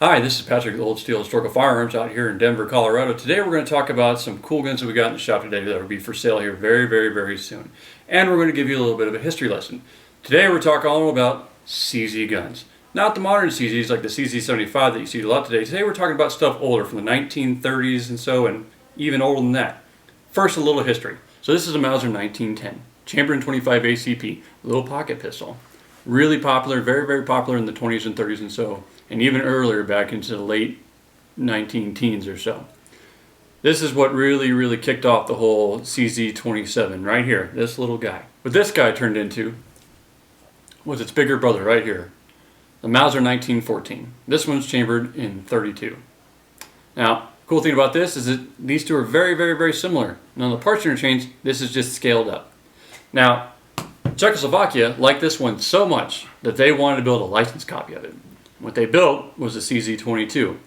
Hi, this is Patrick, the Old Steel Historical Firearms out here in Denver, Colorado. Today we're going to talk about some cool guns that we got in the shop today that will be for sale here very soon. And we're going to give you a little bit of a history lesson. Today we're talking all about CZ guns. Not the modern CZs like the CZ75 that you see a lot today. Today we're talking about stuff older from the 1930s and so, and even older than that. First, a little history. So this is a Mauser 1910, chambered in 25 ACP, little pocket pistol. Really popular, very popular in the 20s and 30s and so, and even earlier back into the late 19-teens or so. This is what really kicked off the whole CZ27 right here, this little guy. What this guy turned into was its bigger brother right here, the Mauser 1914. This one's chambered in 32. Now, cool thing about this is that these two are very similar. Now the parts interchange, this is just scaled up. Now, Czechoslovakia liked this one so much that they wanted to build a licensed copy of it. What they built was the CZ22.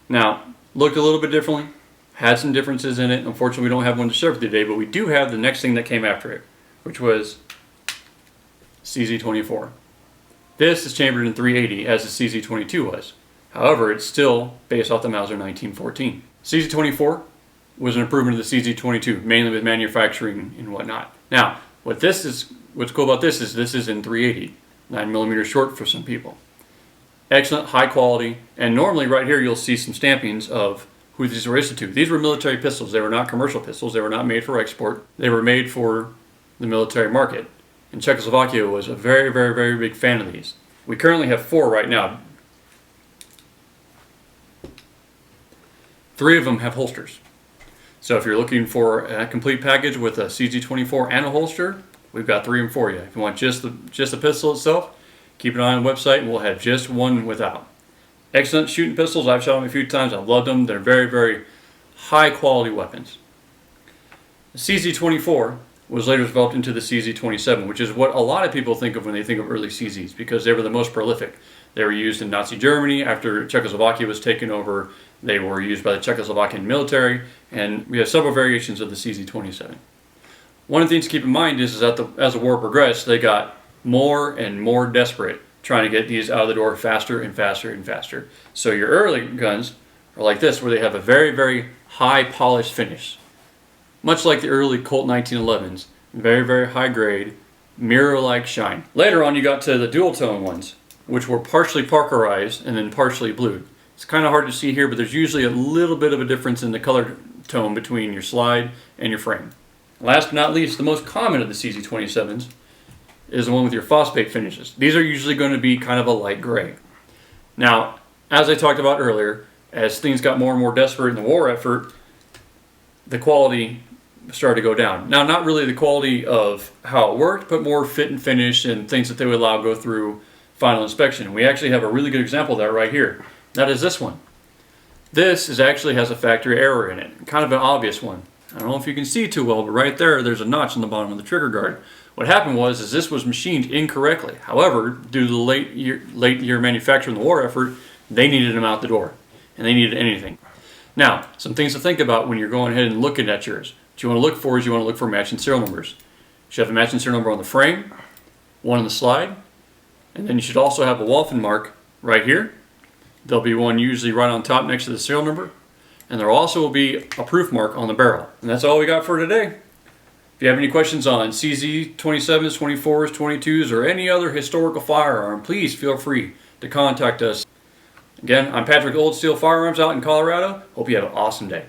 Now, looked a little bit differently, had some differences in it. Unfortunately, we don't have one to share with you today, but we do have the next thing that came after it, which was CZ24. This is chambered in 380 as the CZ22 was. However, it's still based off the Mauser 1914. CZ24 was an improvement of the CZ22, mainly with manufacturing and whatnot. Now, what's cool about this is in 380, 9mm short for some people. Excellent, high quality, and normally right here you'll see some stampings of who these were issued to. These were military pistols. They were not commercial pistols. They were not made for export. They were made for the military market. And Czechoslovakia was a very big fan of these. We currently have 4 right now. 3 of them have holsters. So if you're looking for a complete package with a CZ24 and a holster, we've got 3 of them for you. If you want just the pistol itself, keep an eye on the website and we'll have just one without. Excellent shooting pistols. I've shot them a few times. I've loved them. They're very high quality weapons. The CZ24 was later developed into the CZ27, which is what a lot of people think of when they think of early CZs because they were the most prolific. They were used in Nazi Germany after Czechoslovakia was taken over. They were used by the Czechoslovakian military, and we have several variations of the CZ27. One of the things to keep in mind is that as the war progressed, they got more and more desperate trying to get these out of the door faster and faster. So your early guns are like this, where they have a very high polished finish. Much like the early Colt 1911s, very high grade, mirror-like shine. Later on you got to the dual tone ones, which were partially Parkerized and then partially blued. It's kind of hard to see here, but there's usually a little bit of a difference in the color tone between your slide and your frame. Last but not least, the most common of the CZ27s is the one with your phosphate finishes. These are usually going to be kind of a light gray. Now, as I talked about earlier, as things got more and more desperate in the war effort, the quality started to go down. Now, not really the quality of how it worked, but more fit and finish and things that they would allow go through final inspection. We actually have a really good example of that right here. That is this one. This actually has a factory error in it, kind of an obvious one. I don't know if you can see too well, but right there's a notch on the bottom of the trigger guard. What happened was this was machined incorrectly. However, due to the late year manufacture in the war effort, they needed them out the door, and they needed anything. Now, some things to think about when you're going ahead and looking at yours. What you want to look for is you want to look for matching serial numbers. You should have a matching serial number on the frame, one on the slide, and then you should also have a Wolfen mark right here. There'll be one usually right on top next to the serial number, and there also will be a proof mark on the barrel. And that's all we got for today. If you have any questions on CZ 27s, 24s, 22s, or any other historical firearm, please feel free to contact us. Again, I'm Patrick, Old Steel Firearms out in Colorado. Hope you have an awesome day.